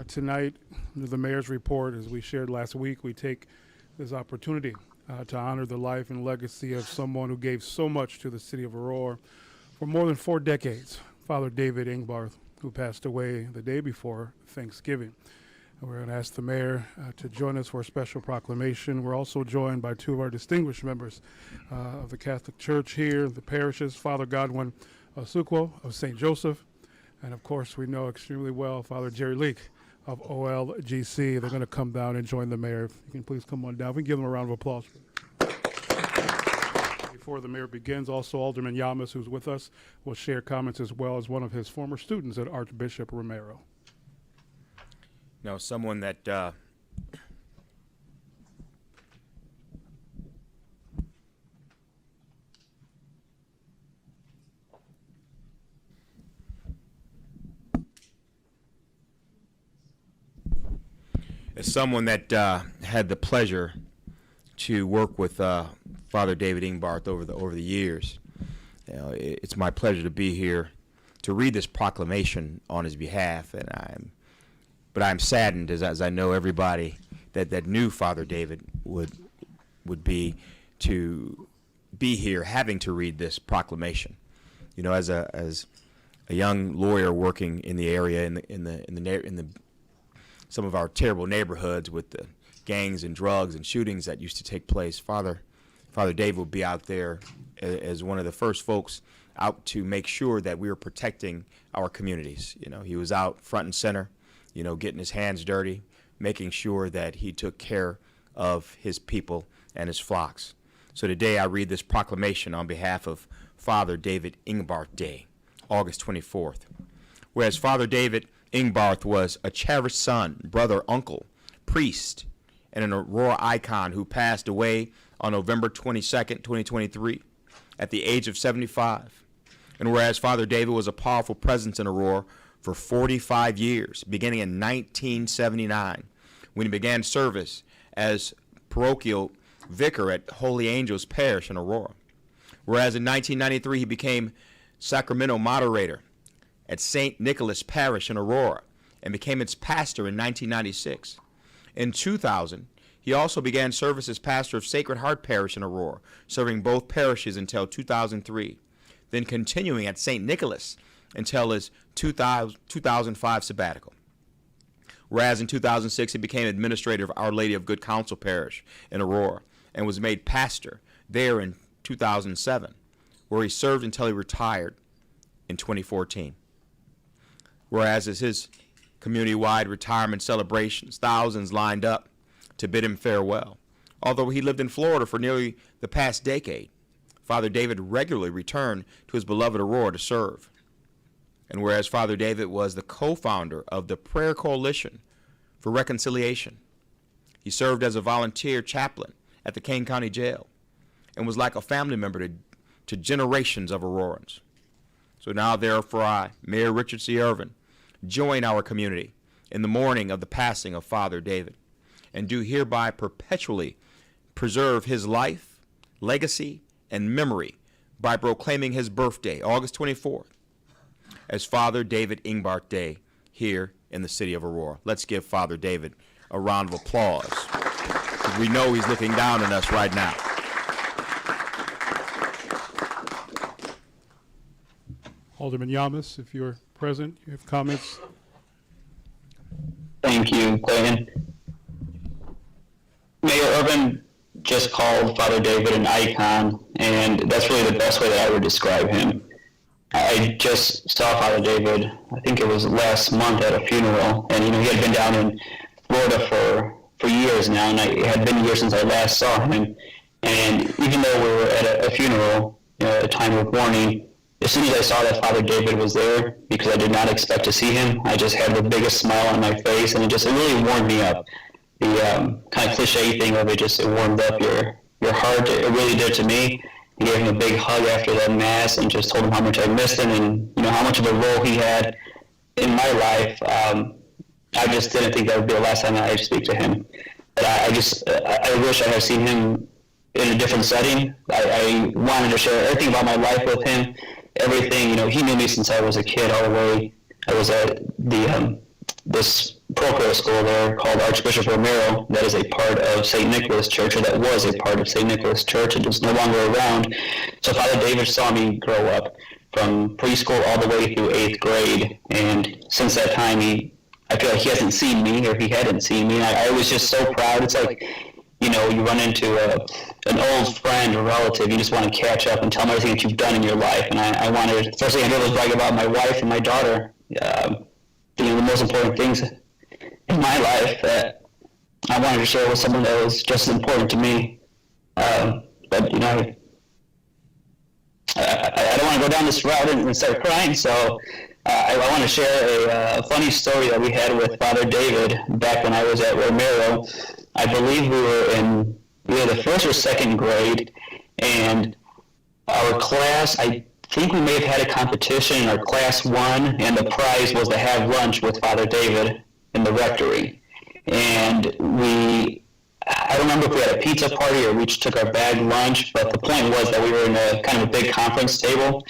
Tonight, under the mayor's report, as we shared last week, we take this opportunity to honor the life and legacy of someone who gave so much to the city of Aurora for more than 4 decades, Father David Engbarth, who passed away the day before Thanksgiving. We're going to ask the mayor to join us for a special proclamation. We're also joined by 2 of our distinguished members of the Catholic Church here, the parishes, Father Godwin Osukwo of St. Joseph, and of course we know extremely well Father Jerry Leak of OLGC. They're going to come down and join the mayor. If you can please come on down. We can give them a round of applause. Before the mayor begins, also Alderman Yamas, who's with us, will share comments as well as one of his former students at Archbishop Romero. No, someone that as someone that had the pleasure to work with Father David Engbarth over the years, it's my pleasure to be here to read this proclamation on his behalf, but I'm saddened, as I know everybody that knew Father David would be, to be here having to read this proclamation. As a young lawyer working in the area in some of our terrible neighborhoods with the gangs and drugs and shootings that used to take place, Father David would be out there as one of the first folks out to make sure that we were protecting our communities. He was out front and center, getting his hands dirty, making sure that he took care of his people and his flocks. So today I read this proclamation on behalf of Father David Engbarth Day, August 24th. Whereas Father David Engbarth was a cherished son, brother, uncle, priest, and an Aurora icon who passed away on November 22nd, 2023, at the age of 75. And whereas Father David was a powerful presence in Aurora for 45 years, beginning in 1979, when he began service as parochial vicar at Holy Angels Parish in Aurora. Whereas in 1993, he became Sacramento moderator at St. Nicholas Parish in Aurora and became its pastor in 1996. In 2000, he also began service as pastor of Sacred Heart Parish in Aurora, serving both parishes until 2003, then continuing at St. Nicholas until his 2005 sabbatical. Whereas in 2006, he became administrator of Our Lady of Good Counsel Parish in Aurora and was made pastor there in 2007, where he served until he retired in 2014. Whereas as his community-wide retirement celebrations, thousands lined up to bid him farewell. Although he lived in Florida for nearly the past decade, Father David regularly returned to his beloved Aurora to serve. And whereas Father David was the co-founder of the Prayer Coalition for Reconciliation, he served as a volunteer chaplain at the Kane County Jail and was like a family member to generations of Aurorans. So now therefore I, Mayor Richard C. Irvin, join our community in the mourning of the passing of Father David, and do hereby perpetually preserve his life, legacy, and memory by proclaiming his birthday, August 24th, as Father David Engbarth Day here in the city of Aurora. Let's give Father David a round of applause, because we know he's looking down on us right now. Alderman Yamas, if you're present, you have comments. Thank you, Clayton. Mayor Irvin just called Father David an icon, and that's really the best way that I would describe him. I just saw Father David, I think it was last month at a funeral, and he had been down in Florida for years now, and it had been years since I last saw him. And even though we were at a funeral, a time of mourning, as soon as I saw that Father David was there, because I did not expect to see him, I just had the biggest smile on my face, and it really warmed me up. The kind of cliche thing of it warmed up your heart. It really did to me. I gave him a big hug after that mass and just told him how much I missed him and how much of a role he had in my life. I just didn't think that would be the last time that I'd speak to him. But I wish I had seen him in a different setting. I wanted to share everything about my life with him. Everything, he knew me since I was a kid all the way. I was at this parochial school there called Archbishop Romero that is a part of St. Nicholas Church, or that was a part of St. Nicholas Church and is no longer around. So Father David saw me grow up from preschool all the way through 8th grade, and since that time I feel like he hasn't seen me, or he hadn't seen me, and I was just so proud. It's like, you know, you run into an old friend or relative, you just want to catch up and tell them everything that you've done in your life. And I wanted, especially I was bragging about my wife and my daughter, the most important things in my life that I wanted to share with someone that was just as important to me. But, you know, I don't want to go down this route and start crying, so I want to share a funny story that we had with Father David back when I was at Romero. I believe we were the first or second grade, and our class, I think we may have had a competition, and our class won, and the prize was to have lunch with Father David in the rectory. And I don't remember if we had a pizza party or we each took our bag lunch, but the point was that we were in a kind of a big conference table,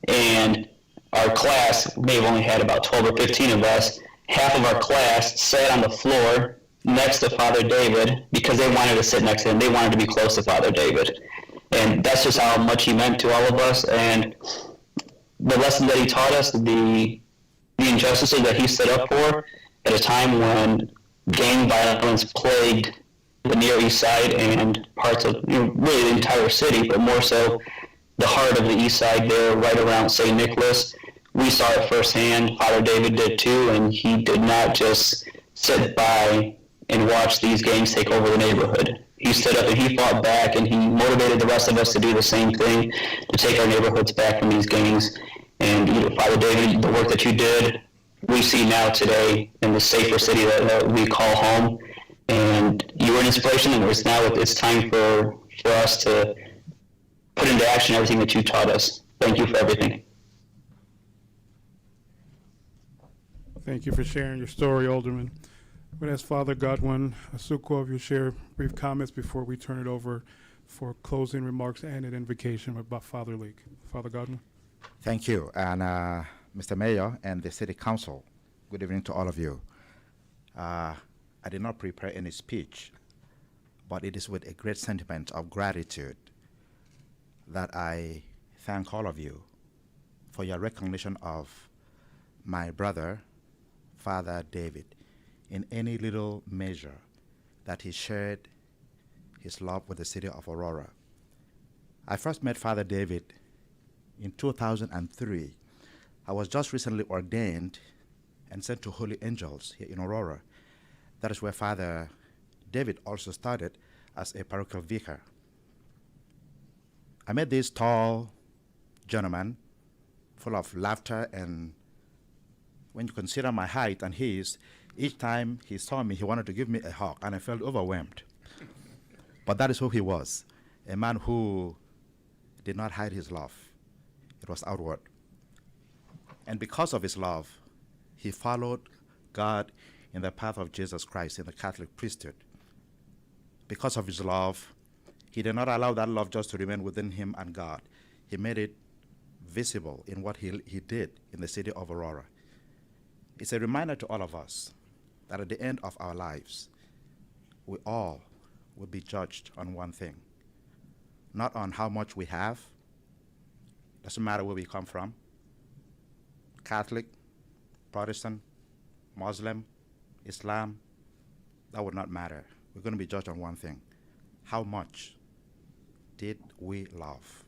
and our class may have only had about 12 or 15 of us. Half of our class sat on the floor next to Father David because they wanted to sit next to him. They wanted to be close to Father David. And that's just how much he meant to all of us. And the lesson that he taught us, the injustices that he stood up for at a time when gang violence plagued the Near East Side and parts of, you know, really the entire city, but more so the heart of the East Side there, right around St. Nicholas. We saw it firsthand. Father David did too, and he did not just sit by and watch these gangs take over the neighborhood. He stood up and he fought back, and he motivated the rest of us to do the same thing, to take our neighborhoods back from these gangs. And, you know, Father David, the work that you did, we see now today in the safer city that we call home. And you were an inspiration, and it's time for us to put into action everything that you taught us. Thank you for everything. Thank you for sharing your story, Alderman. Would ask Father Godwin Asukwo if you share brief comments before we turn it over for closing remarks and an invocation about Father Leak. Father Godwin. Thank you, and Mr. Mayor and the City Council, good evening to all of you. I did not prepare any speech, but it is with a great sentiment of gratitude that I thank all of you for your recognition of my brother, Father David, in any little measure that he shared his love with the city of Aurora. I first met Father David in 2003. I was just recently ordained and sent to Holy Angels here in Aurora. That is where Father David also started as a parochial vicar. I met this tall gentleman full of laughter, and when you consider my height and his, each time he saw me, he wanted to give me a hug, and I felt overwhelmed. But that is who he was, a man who did not hide his love. It was outward. And because of his love, he followed God in the path of Jesus Christ in the Catholic priesthood. Because of his love, he did not allow that love just to remain within him and God. He made it visible in what he did in the city of Aurora. It's a reminder to all of us that at the end of our lives, we all will be judged on one thing, not on how much we have. Doesn't matter where we come from, Catholic, Protestant, Muslim, Islam, that would not matter. We're going to be judged on one thing. How much did we love?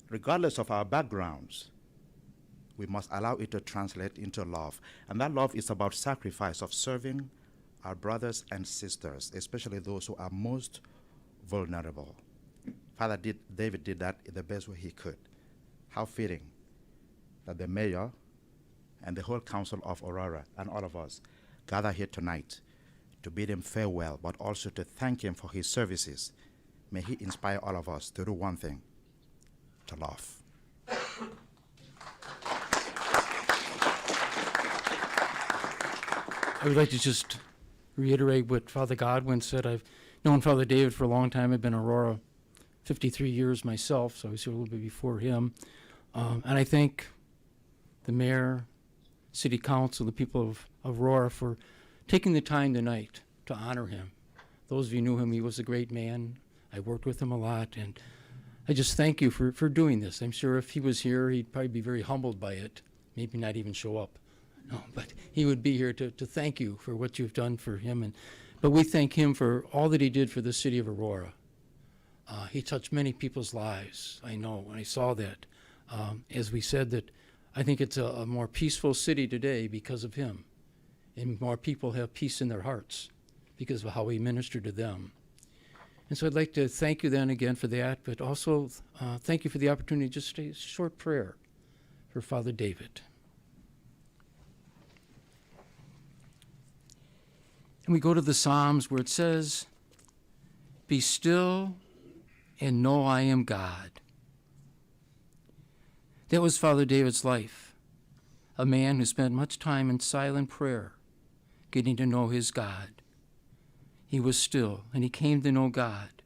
Regardless of our backgrounds, we must allow it to translate into love. And that love is about sacrifice of serving our brothers and sisters, especially those who are most vulnerable. Father David did that in the best way he could. How fitting that the mayor and the whole council of Aurora and all of us gather here tonight to bid him farewell, but also to thank him for his services. May he inspire all of us to do one thing, to love. I would like to just reiterate what Father Godwin said. I've known Father David for a long time. I've been in Aurora 53 years myself, so I was here a little bit before him. And I thank the mayor, City Council, the people of Aurora, for taking the time tonight to honor him. Those of you who knew him, he was a great man. I worked with him a lot, and I just thank you for doing this. I'm sure if he was here, he'd probably be very humbled by it, maybe not even show up. No, but he would be here to thank you for what you've done for him. But we thank him for all that he did for the city of Aurora. He touched many people's lives, I know, and I saw that. As we said, that I think it's a more peaceful city today because of him. And more people have peace in their hearts because of how he ministered to them. And so I'd like to thank you then again for that, but also thank you for the opportunity to just say a short prayer for Father David. And we go to the Psalms where it says, "Be still and know I am God." That was Father David's life, a man who spent much time in silent prayer, getting to know his God. He was still, and he came to know God.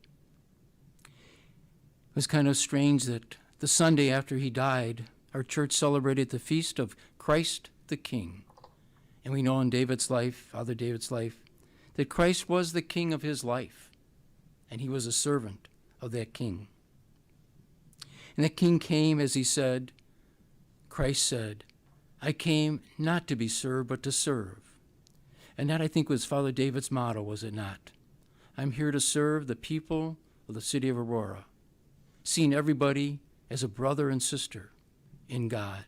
It was kind of strange that the Sunday after he died, our church celebrated the feast of Christ the King. And we know in David's life, Father David's life, that Christ was the king of his life, and he was a servant of that king. And that king came, as he said, Christ said, "I came not to be served, but to serve." And that, I think, was Father David's motto, was it not? I'm here to serve the people of the city of Aurora, seeing everybody as a brother and sister in God.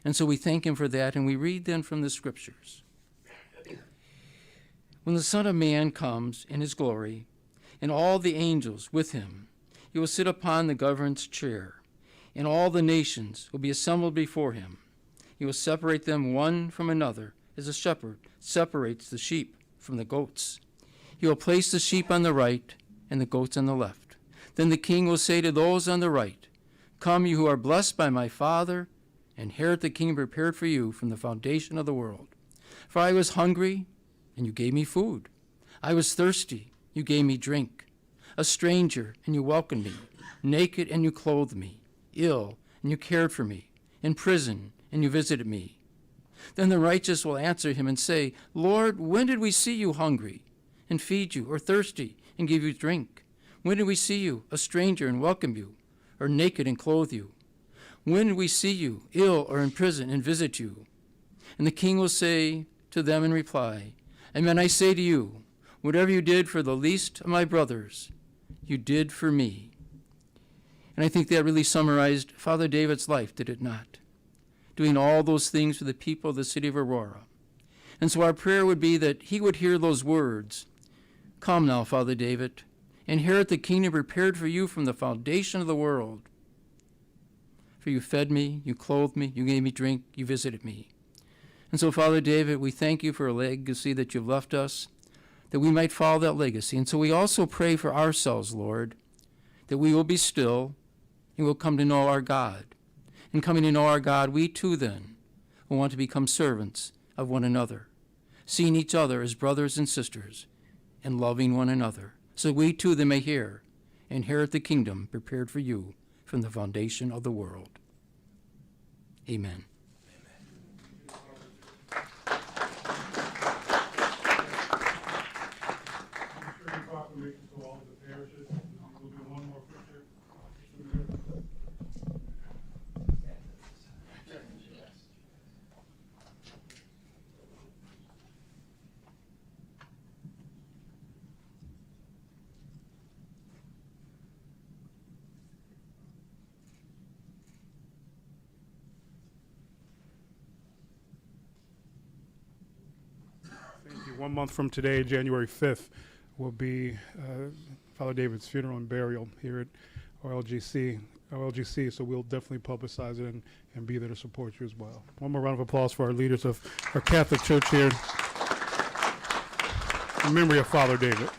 And so we thank him for that, and we read then from the scriptures. When the Son of Man comes in his glory, and all the angels with him, he will sit upon the government's chair, and all the nations will be assembled before him. He will separate them one from another, as a shepherd separates the sheep from the goats. He will place the sheep on the right and the goats on the left. Then the king will say to those on the right, "Come, you who are blessed by my Father, inherit the kingdom prepared for you from the foundation of the world. For I was hungry, and you gave me food. I was thirsty, you gave me drink. A stranger, and you welcomed me. Naked, and you clothed me. Ill, and you cared for me. In prison, and you visited me." Then the righteous will answer him and say, "Lord, when did we see you hungry and feed you, or thirsty and give you drink? When did we see you a stranger and welcome you, or naked and clothe you? When did we see you ill or in prison and visit you?" And the king will say to them in reply, "Amen, I say to you, whatever you did for the least of my brothers, you did for me." And I think that really summarized Father David's life, did it not? Doing all those things for the people of the city of Aurora. And so our prayer would be that he would hear those words, "Come now, Father David, inherit the kingdom prepared for you from the foundation of the world. For you fed me, you clothed me, you gave me drink, you visited me." And so, Father David, we thank you for a legacy that you've left us, that we might follow that legacy. And so we also pray for ourselves, Lord, that we will be still and will come to know our God. In coming to know our God, we too then will want to become servants of one another, seeing each other as brothers and sisters and loving one another, so we too then may hear, inherit the kingdom prepared for you from the foundation of the world. Amen. Proclamation to all of the parishes. We'll do one more picture. Thank you. 1 month from today, January 5th, will be Father David's funeral and burial here at OLGC, so we'll definitely publicize it and be there to support you as well. One more round of applause for our leaders of our Catholic Church here in memory of Father David.